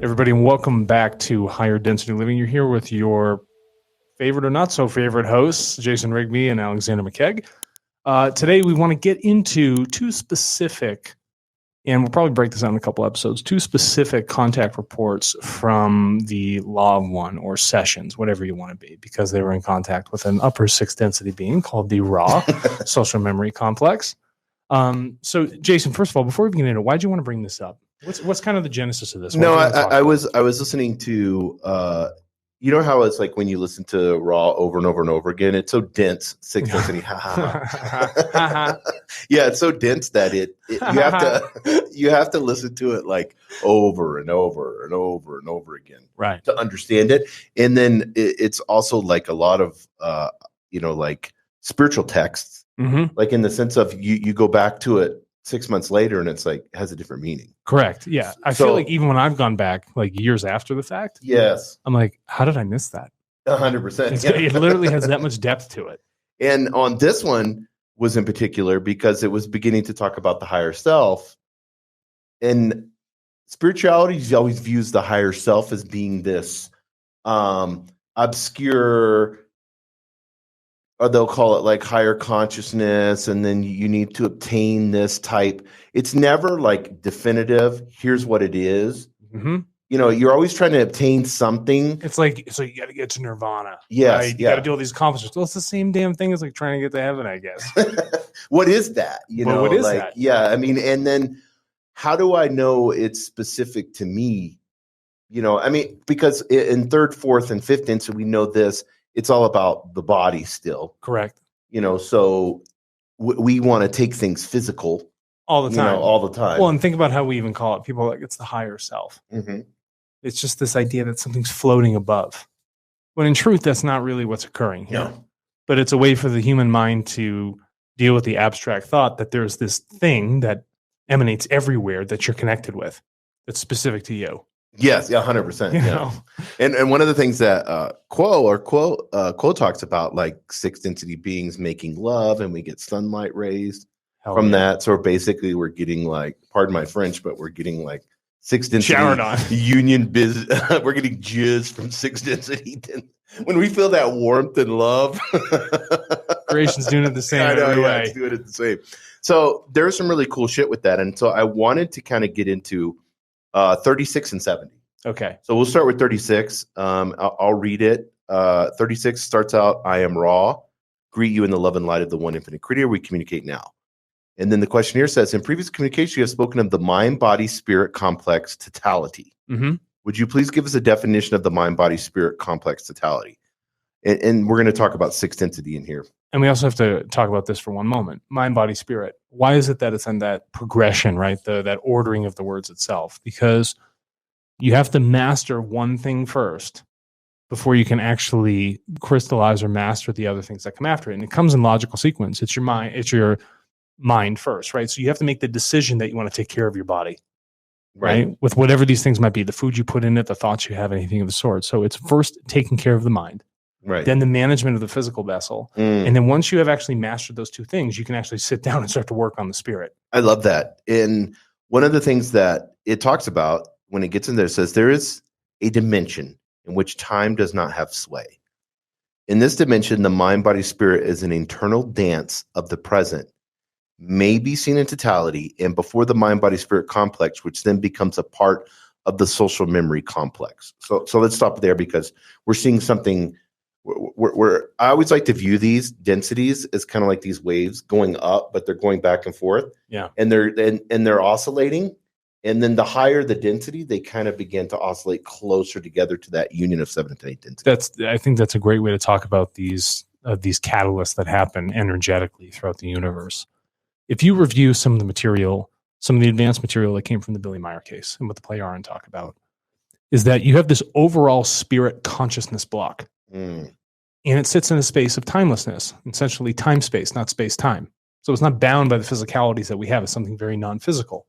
Everybody, and welcome back to Higher Density Living. You're here with your favorite or not so favorite hosts, Jason Rigby and Alexander McKegg. Today, we want to get into two specific, and we'll probably break this out in a couple episodes, two specific contact reports from the Law of One or sessions, whatever you want to be, because they were in contact with an upper sixth density being called the raw social memory complex. So, Jason, first of all, before we get into it, why'd you want to bring this up? What's kind of the genesis of this? No, I was listening to you know how it's like when you listen to Raw over and over and over again, it's so dense, sixth density. Yeah, it's so dense that you have to listen to it like over and over and over and over again, right, to understand it. And then it's also like a lot of like spiritual texts, like in the sense of you go back to it 6 months later and it's like has a different meaning. Correct. Yeah. I feel like even when I've gone back like years after the fact, yes, I'm like, how did I miss that? 100%. It literally has that much depth to it. And on this one was in particular because it was beginning to talk about the higher self. And spirituality always views the higher self as being this obscure, or they'll call it like higher consciousness, and then you need to obtain this type. It's never like definitive. Here's what it is. Mm-hmm. You know, you're always trying to obtain something. It's like, so you got to get to nirvana. Yes. Right? You got to do all these accomplishments. Well, it's the same damn thing as like trying to get to heaven, I guess. What is that? What is that? Yeah. I mean, and then how do I know it's specific to me? You know, I mean, because in third, fourth, and fifth instant, we know this. It's all about the body still. Correct. You know, so we want to take things physical. All the time. All the time. Well, and think about how we even call it. People are like, it's the higher self. Mm-hmm. It's just this idea that something's floating above. When in truth, that's not really what's occurring here. No. But it's a way for the human mind to deal with the abstract thought that there's this thing that emanates everywhere that you're connected with that's specific to you. Yes, 100%. You yeah. know? And one of the things that Quo talks about, like sixth density beings making love, and we get sunlight rays from that. So basically, we're getting like, pardon my French, but we're getting like sixth density showered on union business. We're getting jizz from sixth density. When we feel that warmth and love, creation's doing it the same. I know, every yeah, way. it's doing it the same. So there's some really cool shit with that, and so I wanted to kind of get into 36 and 70. Okay. So we'll start with 36. I'll read it. 36 starts out, I am raw. Greet you in the love and light of the one infinite creator. We communicate now. And then the questionnaire says, in previous communication, you have spoken of the mind, body, spirit complex totality. Mm-hmm. Would you please give us a definition of the mind, body, spirit complex totality? And we're going to talk about sixth density in here. And we also have to talk about this for one moment. Mind, body, spirit. Why is it that it's in that progression, right? That ordering of the words itself? Because you have to master one thing first before you can actually crystallize or master the other things that come after it. And it comes in logical sequence. It's your mind first, right? So you have to make the decision that you want to take care of your body, right? With whatever these things might be, the food you put in it, the thoughts you have, anything of the sort. So it's first taking care of the mind. Right. Then the management of the physical vessel. And then once you have actually mastered those two things, you can actually sit down and start to work on the spirit. I love that. And one of the things that it talks about when it gets in there, it says there is a dimension in which time does not have sway. In this dimension, the mind, body, spirit is an internal dance of the present, may be seen in totality, and before the mind, body, spirit complex, which then becomes a part of the social memory complex. So let's stop there because we're seeing something. I always like to view these densities as kind of like these waves going up, but they're going back and forth. Yeah. And they're oscillating. And then the higher the density, they kind of begin to oscillate closer together to that union of 7 to 8 density. I think that's a great way to talk about these catalysts that happen energetically throughout the universe. If you review some of the material, some of the advanced material that came from the Billy Meier case and what the Play-Arn talk about, is that you have this overall spirit consciousness block. And it sits in a space of timelessness, essentially time-space, not space-time. So it's not bound by the physicalities that we have. It's something very non-physical.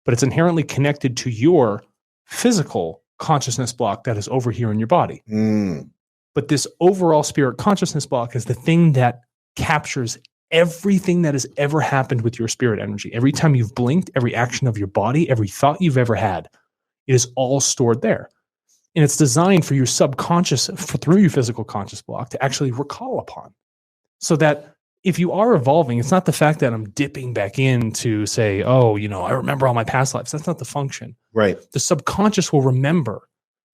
But it's inherently connected to your physical consciousness block that is over here in your body. But this overall spirit consciousness block is the thing that captures everything that has ever happened with your spirit energy. Every time you've blinked, every action of your body, every thought you've ever had, It is all stored there. And it's designed for your subconscious, through your physical conscious block, to actually recall upon. So that if you are evolving, it's not the fact that I'm dipping back in to say, oh, I remember all my past lives. That's not the function. Right. The subconscious will remember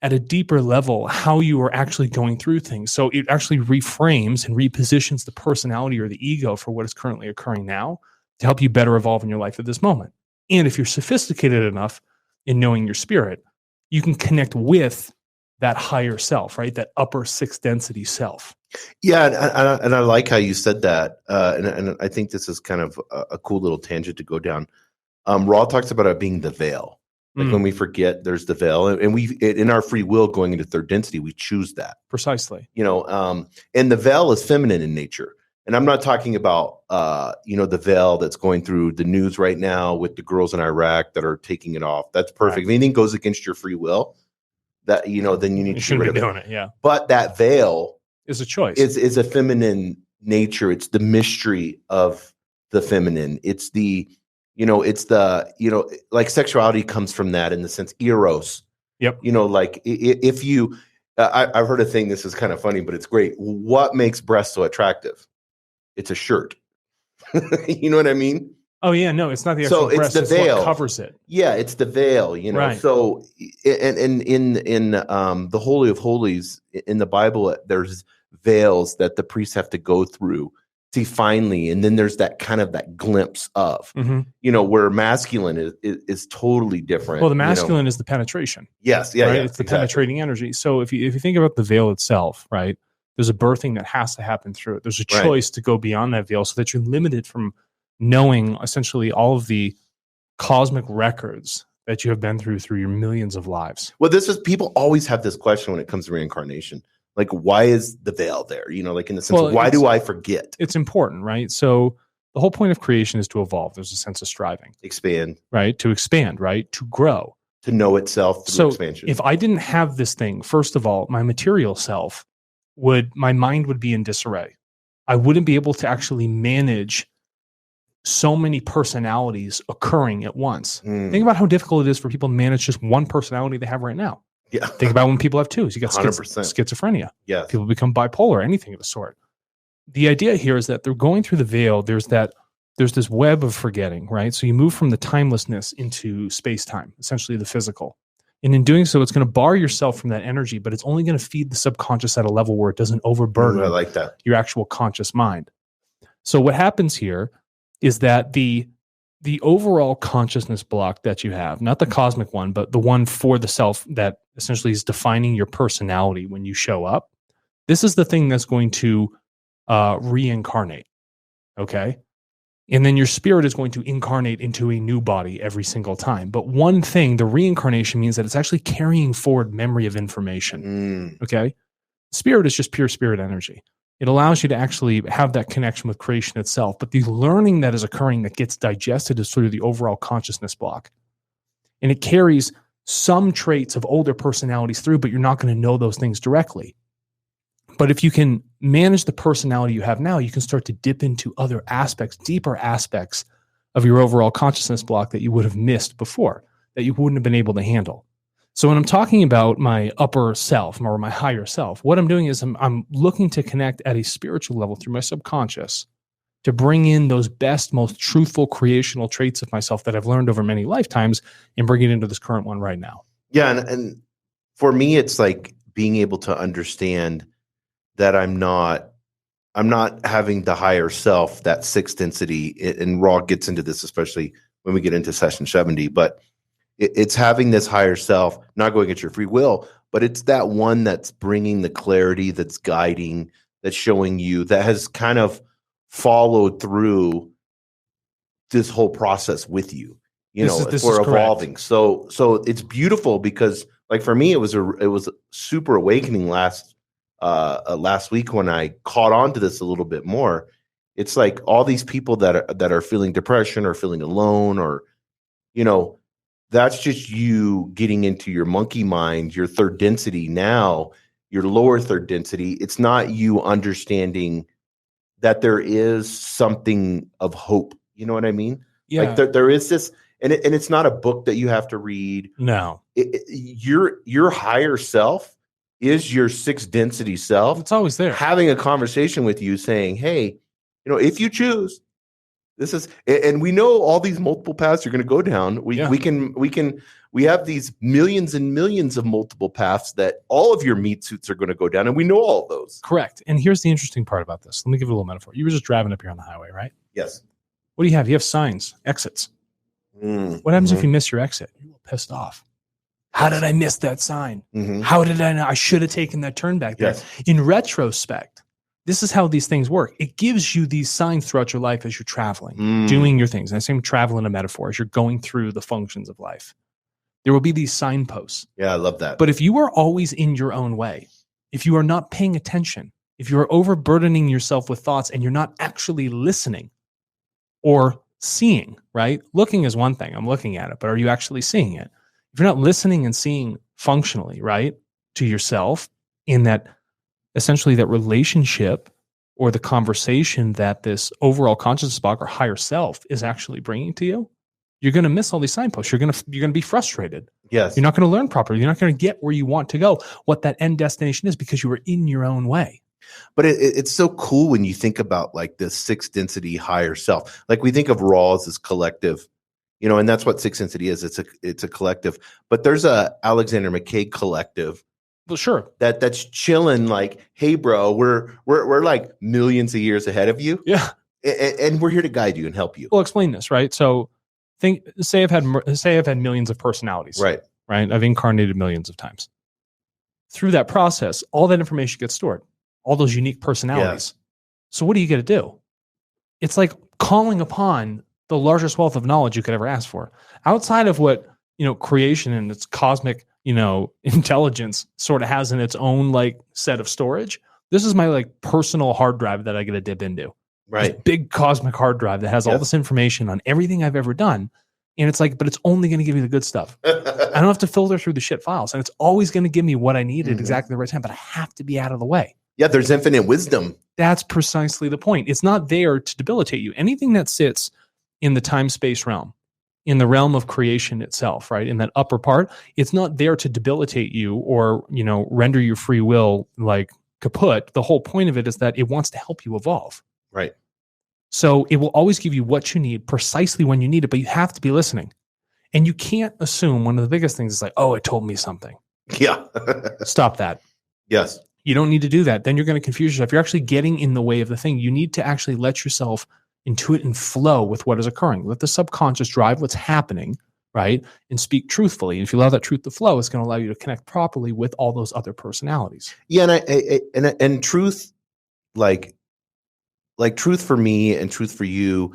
at a deeper level how you are actually going through things. So it actually reframes and repositions the personality or the ego for what is currently occurring now to help you better evolve in your life at this moment. And if you're sophisticated enough in knowing your spirit, you can connect with that higher self, right? That upper sixth density self. Yeah, and I like how you said that, and I think this is kind of a cool little tangent to go down. Ra talks about it being the veil. Like when we forget, there's the veil, and we in our free will going into third density, we choose that Precisely. And the veil is feminine in nature. And I'm not talking about the veil that's going through the news right now with the girls in Iraq that are taking it off. That's perfect. If anything goes against your free will, that then you need to shouldn't be doing it. Yeah, but that veil is a choice. Is a feminine nature. It's the mystery of the feminine. It's the like sexuality comes from that in the sense eros. Yep. Like if you, I've heard a thing. This is kind of funny, but it's great. What makes breasts so attractive? It's a shirt. You know what I mean? Oh yeah, no, it's not the actual breast. It's the veil what covers it. Yeah, it's the veil. Right. So and in the Holy of Holies in the Bible, there's veils that the priests have to go through to finally, and then there's that kind of that glimpse of, where masculine is totally different. Well, the masculine is the penetration. Yes, yeah, right? yeah, It's the penetrating energy. So if you think about the veil itself, right, there's a birthing that has to happen through it. There's a choice to go beyond that veil so that you're limited from knowing essentially all of the cosmic records that you have been through your millions of lives. Well, people always have this question when it comes to reincarnation. Like, why is the veil there? Like in the sense of why do I forget? It's important, right? So the whole point of creation is to evolve. There's a sense of striving. Expand. Right? To expand, right? To grow. To know itself through expansion. If I didn't have this thing, first of all, my material self my mind would be in disarray. I wouldn't be able to actually manage so many personalities occurring at once. Think about how difficult it is for people to manage just one personality they have right now. Yeah. Think about when people have two. So you got 100%. schizophrenia. Yeah. People become bipolar, anything of the sort. The idea here is that they're going through the veil. There's this web of forgetting, right? So you move from the timelessness into space-time, essentially the physical. And in doing so, it's going to bar yourself from that energy, but it's only going to feed the subconscious at a level where it doesn't overburden I like that. your actual conscious mind. So what happens here is that the overall consciousness block that you have, not the cosmic one, but the one for the self that essentially is defining your personality when you show up, this is the thing that's going to reincarnate, okay? And then your spirit is going to incarnate into a new body every single time. But one thing, the reincarnation means that it's actually carrying forward memory of information, okay? Spirit is just pure spirit energy. It allows you to actually have that connection with creation itself. But the learning that is occurring that gets digested is through the overall consciousness block. And it carries some traits of older personalities through, but you're not going to know those things directly. But if you can manage the personality you have now, you can start to dip into other aspects, deeper aspects of your overall consciousness block that you would have missed before, that you wouldn't have been able to handle. So when I'm talking about my upper self or my higher self, what I'm doing is I'm looking to connect at a spiritual level through my subconscious to bring in those best, most truthful, creational traits of myself that I've learned over many lifetimes and bring it into this current one right now. Yeah, and for me, it's like being able to understand that I'm not having the higher self, that sixth density, and Ra gets into this, especially when we get into session 70, but it's having this higher self, not going at your free will, but it's that one that's bringing the clarity, that's guiding, that's showing you, that has kind of followed through this whole process with you. We're evolving. So it's beautiful because, like, for me, it was a super awakening last week when I caught on to this a little bit more. It's like all these people that are feeling depression or feeling alone, or that's just you getting into your monkey mind, your third density now, your lower third density. It's not you understanding that there is something of hope. You know what I mean? Yeah. Like there is this, and it's not a book that you have to read. No. your higher self is your sixth density self. It's always there. Having a conversation with you saying, hey, if you choose, this is, and we know all these multiple paths you're going to go down. We have these millions and millions of multiple paths that all of your meat suits are going to go down. And we know all of those. Correct. And here's the interesting part about this. Let me give you a little metaphor. You were just driving up here on the highway, right? Yes. What do you have? You have signs, exits. What happens if you miss your exit? You're pissed off. How did I miss that sign? How did I know? I should have taken that turn back there. Yes. In retrospect, this is how these things work. It gives you these signs throughout your life as you're traveling, doing your things. And I say travel in a metaphor, as you're going through the functions of life. There will be these signposts. Yeah, I love that. But if you are always in your own way, if you are not paying attention, if you are overburdening yourself with thoughts and you're not actually listening or seeing, right? Looking is one thing. I'm looking at it, but are you actually seeing it? If you're not listening and seeing functionally, right, to yourself in that, essentially that relationship or the conversation that this overall consciousness block or higher self is actually bringing to you, you're going to miss all these signposts. You're going to be frustrated. Yes. You're not going to learn properly. You're not going to get where you want to go, what that end destination is, because you were in your own way. But it's so cool when you think about like this sixth density higher self. Like we think of raw as this collective, and that's what sixth density is. It's a collective. But there's a Alexander McKay collective. Well, sure. That's chilling. Like, hey, bro, we're like millions of years ahead of you. Yeah, and we're here to guide you and help you. Well, explain this, right? So, say I've had millions of personalities, right? I've incarnated millions of times. Through that process, all that information gets stored, all those unique personalities. Yeah. So, what do you get to do? It's like calling upon the largest wealth of knowledge you could ever ask for, outside of what creation and its cosmic intelligence sort of has in its own like set of storage. This is my like personal hard drive that I get to dip into. Right. This big cosmic hard drive that has all this information on everything I've ever done. And it's like, but it's only going to give me the good stuff. I don't have to filter through the shit files. And it's always going to give me what I need at exactly the right time, but I have to be out of the way. Yeah, there's infinite wisdom. That's precisely the point. It's not there to debilitate you. Anything that sits in the time-space realm, in the realm of creation itself, right? In that upper part, it's not there to debilitate you or, render your free will like kaput. The whole point of it is that it wants to help you evolve. Right. So it will always give you what you need precisely when you need it, but you have to be listening. And you can't assume one of the biggest things is like, oh, it told me something. Yeah. Stop that. Yes. You don't need to do that. Then you're going to confuse yourself. You're actually getting in the way of the thing. You need to actually let yourself intuit and flow with what is occurring. Let the subconscious drive what's happening, right? And speak truthfully. And if you allow that truth to flow, it's going to allow you to connect properly with all those other personalities. Yeah, and truth, like truth for me and truth for you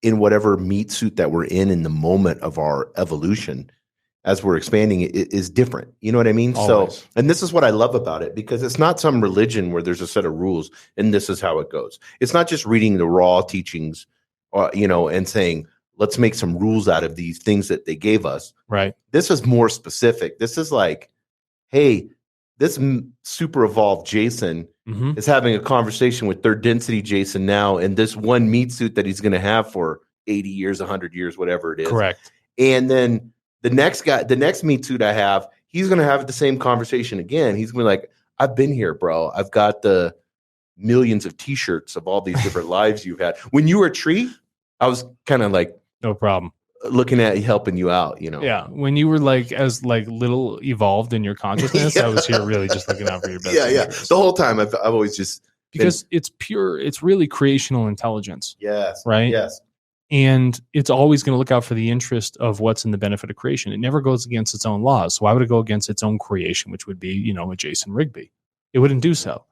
in whatever meat suit that we're in the moment of our evolution as we're expanding it is different. You know what I mean? Always. So, and this is what I love about it, because it's not some religion where there's a set of rules and this is how it goes. It's not just reading the raw teachings, and saying, let's make some rules out of these things that they gave us. Right. This is more specific. This is like, hey, this super evolved Jason is having a conversation with third density Jason now in this one meat suit that he's going to have for 80 years, 100 years, whatever it is. Correct. And then the next meat suit I have, he's going to have the same conversation again. He's going to be like, I've been here, bro. I've got the millions of t-shirts of all these different lives you've had. When you were a tree, I was kind of like, no problem, looking at helping you out, Yeah. When you were like, as like little evolved in your consciousness, I was here really just looking out for your best. Yeah. The whole time I've always just, because it's pure, it's really creational intelligence. Yes. Right. Yes. And it's always going to look out for the interest of what's in the benefit of creation. It never goes against its own laws. So why would it go against its own creation, which would be, a Jason Rigby? It wouldn't do so.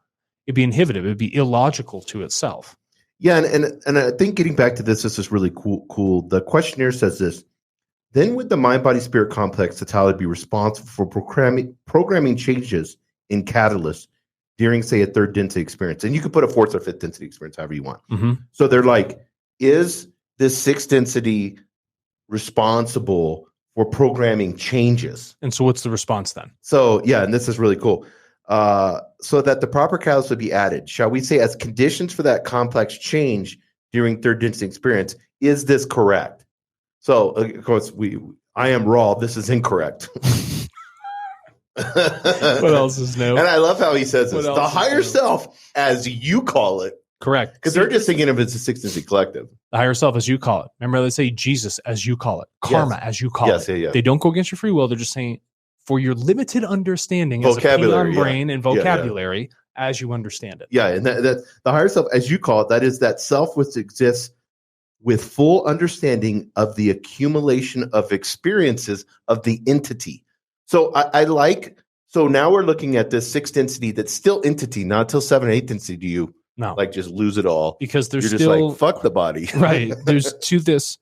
It'd be inhibitive. It'd be illogical to itself. Yeah. And I think getting back to this is really cool. The questionnaire says this: then would the mind-body-spirit complex totality be responsible for programming changes in catalysts during, say, a third density experience? And you could put a fourth or fifth density experience, however you want. So they're like, is this sixth density responsible for programming changes? And so what's the response then? So, yeah, and this is really cool. So that the proper catalyst would be added, shall we say, as conditions for that complex change during third density experience. Is this correct? So, of course, I am raw. This is incorrect. What else is new? And I love how he says What this: the else is higher new? self, as you call it, Correct. because they're just thinking of it as a sixth collective. The higher self, as you call it. Remember, they say Jesus, as you call it. Karma, as you call it. Yeah. They don't go against your free will. They're just saying, for your limited understanding Vocabulary, as a brain and vocabulary, as you understand it. Yeah, and that the higher self, as you call it, that is that self which exists with full understanding of the accumulation of experiences of the entity. So so now we're looking at this sixth density that's still entity, not till 7th or 8th density do you just lose it all. Because there's You're still just like, fuck the body. Right. There's to this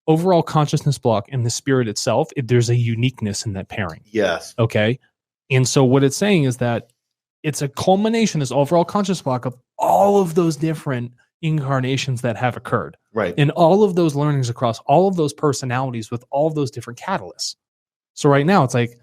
overall consciousness block and the spirit itself, there's a uniqueness in that pairing. Yes. Okay. And so what it's saying is that it's a culmination, this overall conscious block of all of those different incarnations that have occurred. Right. And all of those learnings across all of those personalities with all of those different catalysts. So right now it's like,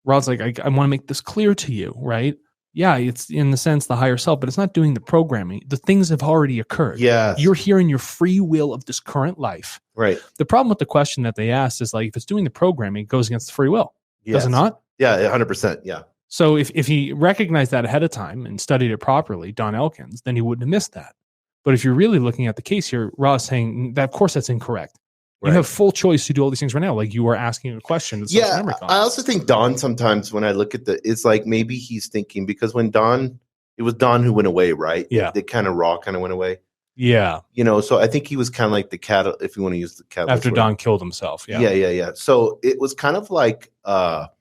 Rod's like, I want to make this clear to you, right? Yeah, it's in the sense the higher self, but it's not doing the programming. The things have already occurred. Yes. You're here in your free will of this current life. Right. The problem with the question that they asked is like, if it's doing the programming, it goes against the free will. Yes. Does it not? Yeah, 100%. Yeah. So if he recognized that ahead of time and studied it properly, Don Elkins, then he wouldn't have missed that. But if you're really looking at the case here, Ra's saying that, of course, that's incorrect. You have full choice to do all these things right now. Like you are asking a question. Yeah, I also think Don sometimes when I look at it's like maybe he's thinking because when it was Don who went away, right? Yeah. The kind of raw kind of went away. Yeah. So I think he was kind of like the cat, if you want to use the cat. After Don killed himself. Yeah. Yeah. So it was kind of like, and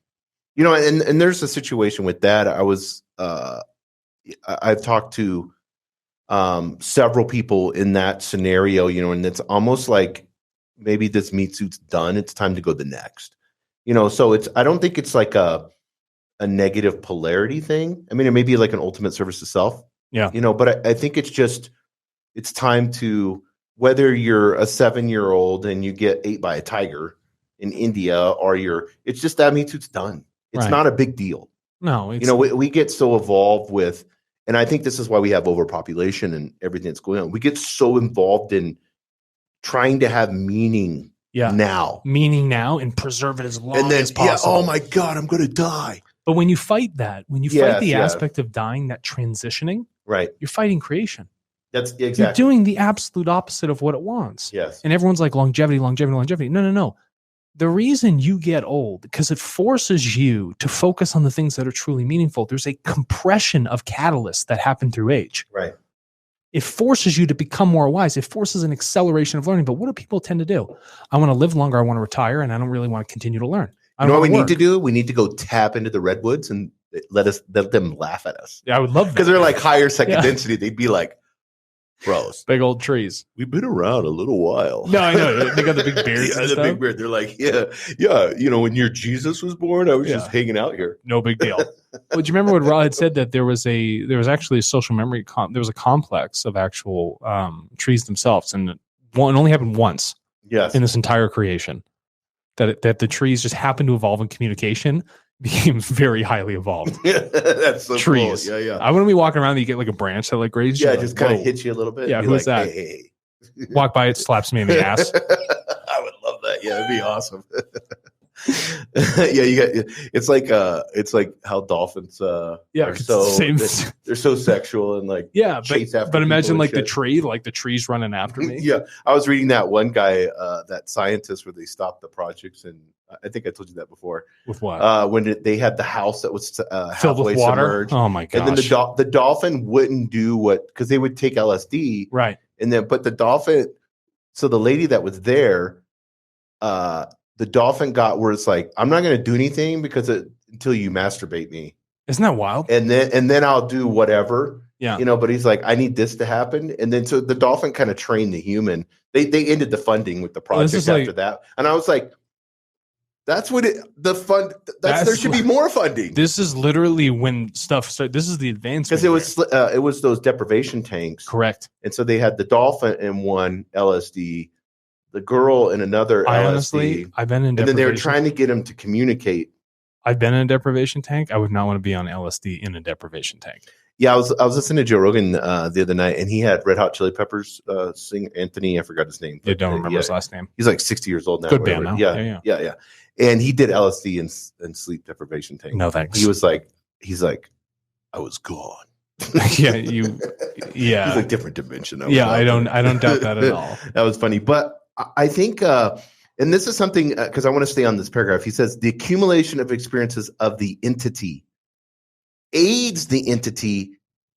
there's a situation with that. I've talked to several people in that scenario, and it's almost like, maybe this meat suit's done. It's time to go the next, so I don't think it's like a negative polarity thing. I mean, it may be like an ultimate service to self. Yeah. But I think it's time to, whether you're a 7-year-old and you get ate by a tiger in India or it's just that meat suit's done. It's not a big deal. No, we get so evolved with, and I think this is why we have overpopulation and everything that's going on. We get so involved in trying to have meaning now. Meaning now and preserve it as long as possible. Oh my God, I'm going to die. But when you fight that, fight the aspect of dying, that transitioning, right, you're fighting creation. That's exactly. You're doing the absolute opposite of what it wants. Yes. And everyone's like longevity. No. The reason you get old, because it forces you to focus on the things that are truly meaningful. There's a compression of catalysts that happen through age. Right. It forces you to become more wise. It forces an acceleration of learning. But what do people tend to do? I want to live longer. I want to retire. And I don't really want to continue to learn. You know what we need to do? We need to go tap into the redwoods and let them laugh at us. Yeah, I would love that. Because they're like higher second density. They'd be like, bros. Big old trees. We've been around a little while. No, I know. They got the big beards. The big beard. They're like, yeah. When your Jesus was born, I was just hanging out here. No big deal. Well, do you remember what Ra had said, that there was actually a social memory, there was a complex of actual trees themselves, and it only happened once in this entire creation, that the trees just happened to evolve in communication, became very highly evolved. That's so trees. Cool. Yeah. I want to be walking around and you get like a branch that like grazes you. Yeah, just kind of hits you a little bit. Yeah, who's like, that? Hey. Walk by, it slaps me in the ass. I would love that. Yeah, it'd be awesome. It's like how dolphins are so they're so sexual and like chase after but imagine like shit. the trees running after me. Yeah, I was reading that one guy, that scientist, where they stopped the projects, and I think I told you that before. With what? When they had the house that was filled with water. Submerged. Oh my gosh! And then the dolphin wouldn't do because they would take LSD, right? And then but the dolphin. So the lady that was there, the dolphin got where it's like, I'm not going to do anything until you masturbate me. Isn't that wild? And then I'll do whatever. Yeah. But he's like, I need this to happen. And then so the dolphin kind of trained the human. They ended the funding with the project after that. And I was like, that's what there should be more funding. This is literally when stuff started. This is the advancement. Because it was those deprivation tanks. Correct. And so they had the dolphin in one LSD, the girl in another LSD. Honestly, I've been in deprivation. And then they were trying to get him to communicate. I've been in a deprivation tank. I would not want to be on LSD in a deprivation tank. Yeah, I was listening to Joe Rogan the other night, and he had Red Hot Chili Peppers singer Anthony. I forgot his name. I don't remember his last name. He's like 60 years old now. Good band now. Yeah. And he did LSD and sleep deprivation tank. No thanks. He's like, I was gone. Yeah, He's like different dimension. I don't doubt that at all. That was funny. But I think, and this is something, because I want to stay on this paragraph. He says, the accumulation of experiences of the entity aids the entity.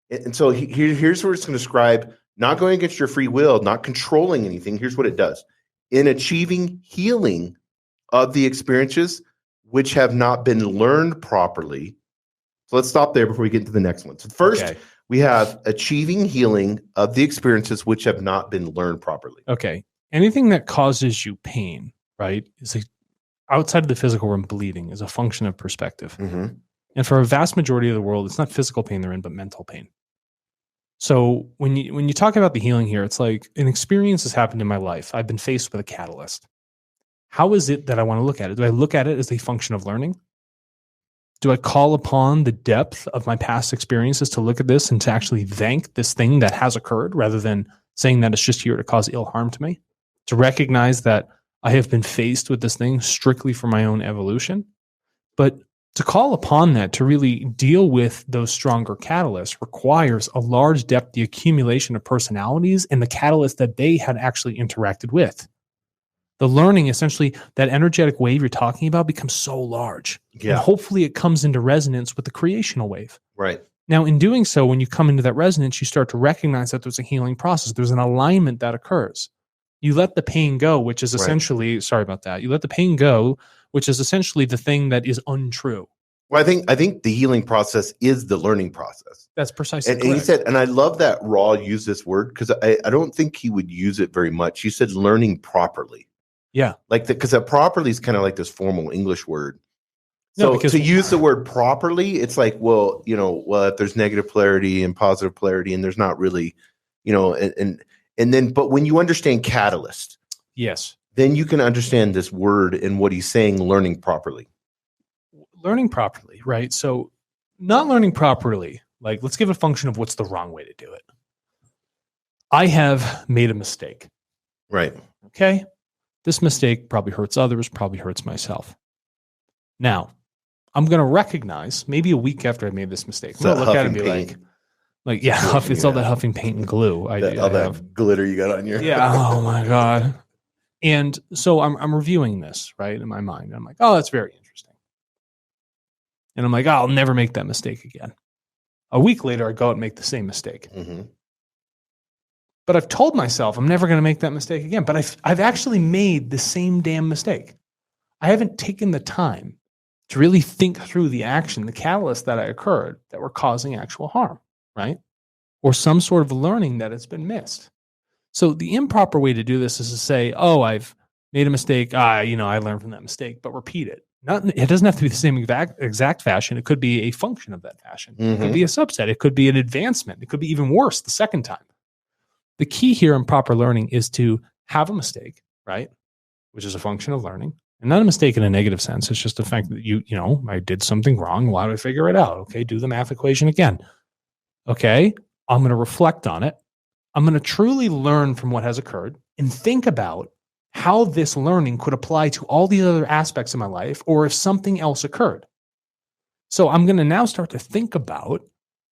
And so here's where it's going to describe not going against your free will, not controlling anything. Here's what it does. In achieving healing of the experiences which have not been learned properly. So let's stop there before we get into the next one. So first, we have achieving healing of the experiences which have not been learned properly. Okay. Anything that causes you pain, right, is outside of the physical realm, bleeding is a function of perspective. Mm-hmm. And for a vast majority of the world, it's not physical pain they're in, but mental pain. So when you talk about the healing here, it's like an experience has happened in my life. I've been faced with a catalyst. How is it that I want to look at it? Do I look at it as a function of learning? Do I call upon the depth of my past experiences to look at this and to actually thank this thing that has occurred rather than saying that it's just here to cause ill harm to me? To recognize that I have been faced with this thing strictly for my own evolution, but to call upon that to really deal with those stronger catalysts requires a large depth, the accumulation of personalities and the catalyst that they had actually interacted with. The learning, essentially, that energetic wave you're talking about becomes so large. Yeah. And hopefully it comes into resonance with the creational wave. Right. Now, in doing so, when you come into that resonance, you start to recognize that there's a healing process. There's an alignment that occurs. You let the pain go, which is essentially, sorry about that. You let the pain go, which is essentially the thing that is untrue. Well, I think the healing process is the learning process. That's precisely and he said, and I love that Raw used this word because I don't think he would use it very much. He said learning properly. Yeah. Like because that properly is kind of like this formal English word. So because to use the word properly, it's like, well, if there's negative polarity and positive polarity and there's not really, and then, but when you understand catalyst, yes, then you can understand this word and what he's saying, learning properly. Learning properly, right? So not learning properly, like let's give a function of what's the wrong way to do it. I have made a mistake. Right. Okay. This mistake probably hurts others, probably hurts myself. Now, I'm going to recognize maybe a week after I made this mistake. I'm going to look at it and be like, yeah, it's all that huffing paint and glue. All that glitter you got on your. Yeah. Oh my God. And so I'm reviewing this, right, in my mind. I'm like, oh, that's very interesting. And I'm like, oh, I'll never make that mistake again. A week later, I go out and make the same mistake. Mm-hmm. But I've told myself I'm never going to make that mistake again. But I've actually made the same damn mistake. I haven't taken the time to really think through the action, the catalyst that occurred that were causing actual harm, right? Or some sort of learning that has been missed. So the improper way to do this is to say, oh, I've made a mistake. I learned from that mistake, but repeat it. It doesn't have to be the same exact fashion. It could be a function of that fashion. Mm-hmm. It could be a subset. It could be an advancement. It could be even worse the second time. The key here in proper learning is to have a mistake, right? Which is a function of learning. And not a mistake in a negative sense. It's just the fact that I did something wrong. Why do I figure it out? Okay, do the math equation again. Okay, I'm going to reflect on it. I'm going to truly learn from what has occurred and think about how this learning could apply to all the other aspects of my life or if something else occurred. So I'm going to now start to think about,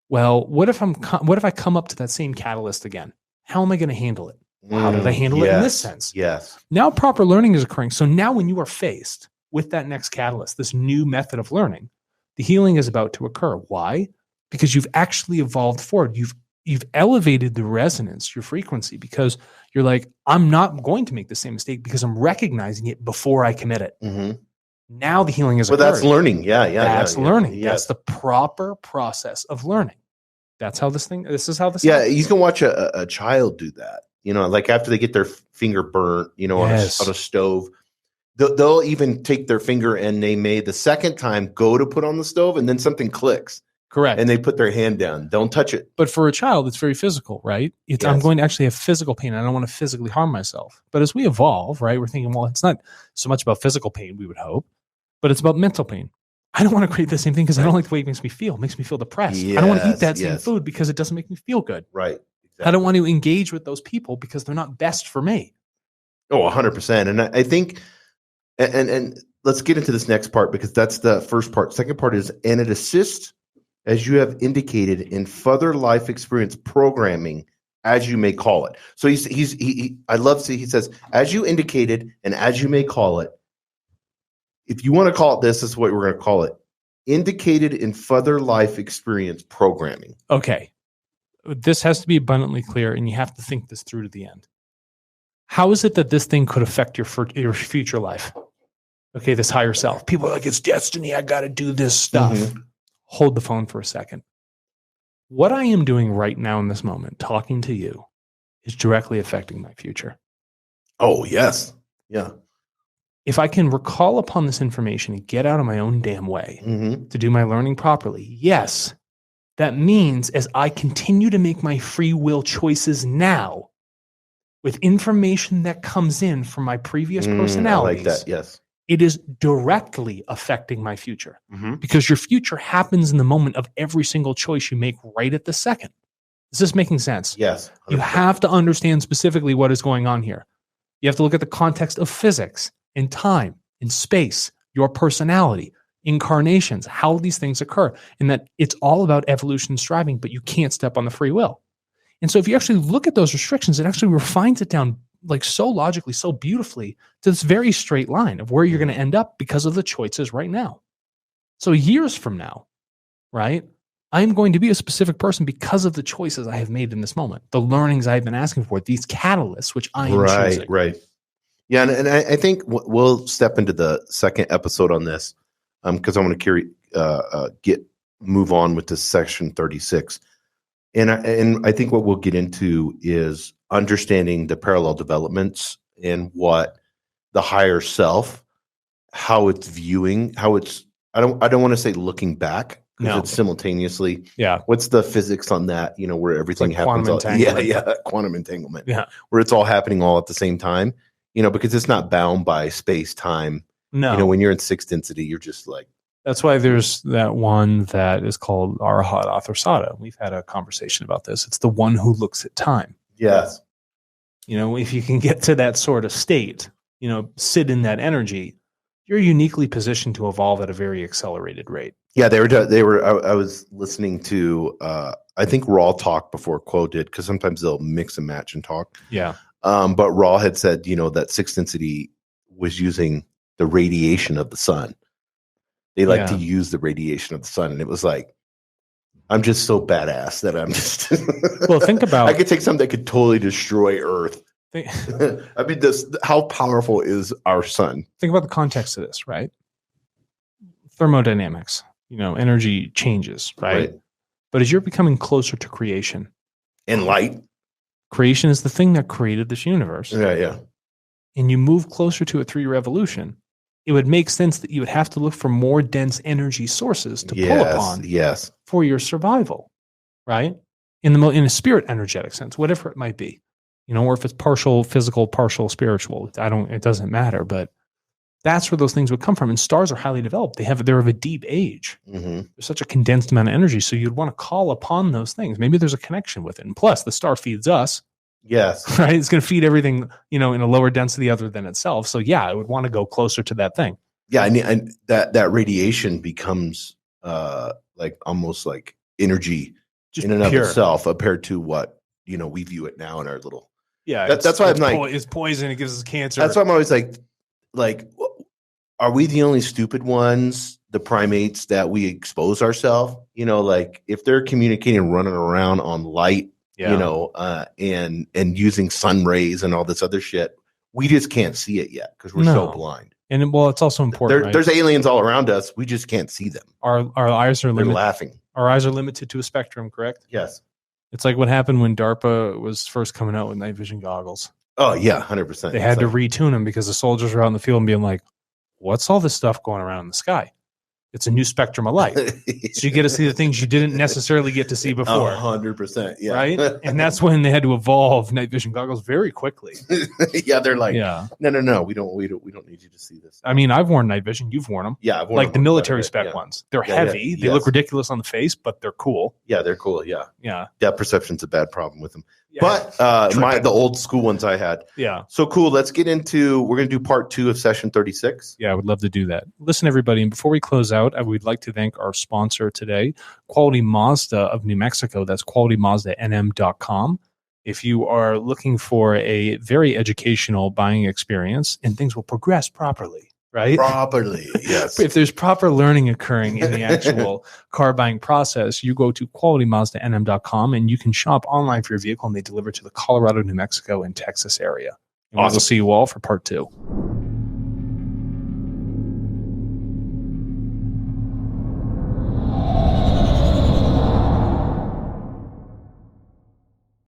well, what if I come up to that same catalyst again? How am I going to handle it? How did I handle it in this sense? Yes. Now proper learning is occurring. So now when you are faced with that next catalyst, this new method of learning, the healing is about to occur. Why? Because you've actually evolved forward. You've elevated the resonance, your frequency, because you're like, I'm not going to make the same mistake because I'm recognizing it before I commit it. Mm-hmm. Now the healing is occurring. Well, that's learning. That's learning. Yeah. That's the proper process of learning. This is how this happens. You can watch a child do that. Like after they get their finger burnt, on a stove, they'll even take their finger and they may the second time go to put on the stove and then something clicks. Correct. And they put their hand down. Don't touch it. But for a child, it's very physical, right? I'm going to actually have physical pain. I don't want to physically harm myself. But as we evolve, right, we're thinking, well, it's not so much about physical pain, we would hope, but it's about mental pain. I don't want to create the same thing because I don't like the way it makes me feel. It makes me feel depressed. Yes, I don't want to eat that same food because it doesn't make me feel good. Right. Exactly. I don't want to engage with those people because they're not best for me. Oh, 100%. And I think, and let's get into this next part because that's the first part. Second part is, and it assists, as you have indicated, in further life experience programming, as you may call it. So I love to, he says, as you indicated, and as you may call it. If you want to call it this is what we're going to call it. Indicated in further life experience programming. Okay. This has to be abundantly clear, and you have to think this through to the end. How is it that this thing could affect your future life? Okay, this higher self. People are like, it's destiny. I got to do this stuff. Mm-hmm. Hold the phone for a second. What I am doing right now in this moment, talking to you, is directly affecting my future. Oh, yes. Yeah. If I can recall upon this information and get out of my own damn way to do my learning properly, yes, that means as I continue to make my free will choices now with information that comes in from my previous personalities, I like that, yes. It is directly affecting my future because your future happens in the moment of every single choice you make right at the second. Is this making sense? Yes. 100%. You have to understand specifically what is going on here. You have to look at the context of physics, in time, in space, your personality, incarnations, how these things occur, and that it's all about evolution striving, but you can't step on the free will. And so if you actually look at those restrictions, it actually refines it down like so logically, so beautifully to this very straight line of where you're going to end up because of the choices right now. So years from now, right, I'm going to be a specific person because of the choices I have made in this moment, the learnings I've been asking for, these catalysts, which I am choosing. Right. Yeah, and I think we'll step into the second episode on this because I want to move on with this section 36, and I think what we'll get into is understanding the parallel developments and what the higher self, how it's viewing, how it's I don't want to say looking back because it's simultaneously. Yeah, what's the physics on that? Where everything happens. Quantum entanglement. Yeah, where it's all happening all at the same time. Because it's not bound by space time. No. When you're in sixth density, you're just like. That's why there's that one that is called Arahat Atharsata. We've had a conversation about this. It's the one who looks at time. Yes. If you can get to that sort of state, sit in that energy, you're uniquely positioned to evolve at a very accelerated rate. Yeah, they were. I was listening to, I think Raw talk before Quo did, because sometimes they'll mix and match and talk. Yeah. But Raw had said, that sixth density was using the radiation of the sun. They like to use the radiation of the sun. And it was like, I'm just so badass that I'm just. Well, think about. I could take something that could totally destroy Earth. I mean, how powerful is our sun? Think about the context of this, right? Thermodynamics, energy changes, right? But as you're becoming closer to creation. And light. Creation is the thing that created this universe. Yeah. And you move closer to it through your evolution, it would make sense that you would have to look for more dense energy sources to pull upon for your survival, right? In a spirit energetic sense, whatever it might be, or if it's partial physical, partial spiritual, it doesn't matter, but that's where those things would come from. And stars are highly developed. They're of a deep age. There's such a condensed amount of energy. So you'd want to call upon those things. Maybe there's a connection with it. And plus the star feeds us. Yes. Right. It's going to feed everything, in a lower density other than itself. So yeah, I would want to go closer to that thing. Yeah. And that radiation becomes like almost like energy just in and of itself compared to what, we view it now in our little. Yeah. That's why I'm like, it's poison. It gives us cancer. That's why I'm always like, are we the only stupid ones, the primates, that we expose ourselves? Like if they're communicating, running around on light, and using sun rays and all this other shit, we just can't see it yet because we're so blind. And it's also important. There's aliens all around us. We just can't see them. Our eyes are limited. They're laughing. Our eyes are limited to a spectrum, correct? Yes. It's like what happened when DARPA was first coming out with night vision goggles. Oh yeah, 100%. They had to retune them because the soldiers were out in the field and being like, what's all this stuff going around in the sky? It's a new spectrum of light. So you get to see the things you didn't necessarily get to see before. 100%. Yeah. Right? And that's when they had to evolve night vision goggles very quickly. Yeah, they're like, no, we don't need you to see this. I mean, I've worn night vision. You've worn them. Yeah, I've worn like the military spec ones. They're heavy. They look ridiculous on the face, but they're cool. Yeah, they're cool. Yeah. Yeah. Depth perception's a bad problem with them. But the old school ones I had. Yeah. So cool. Let's get into, we're going to do part 2 of session 36. Yeah, I would love to do that. Listen, everybody, and before we close out, I would like to thank our sponsor today, Quality Mazda of New Mexico. That's qualitymazdanm.com. If you are looking for a very educational buying experience, and things will progress properly, right? Properly, yes. If there's proper learning occurring in the actual car buying process, you go to qualitymazdanm.com and you can shop online for your vehicle, and they deliver to the Colorado, New Mexico, and Texas area. And Awesome. we'll see you all for part 2.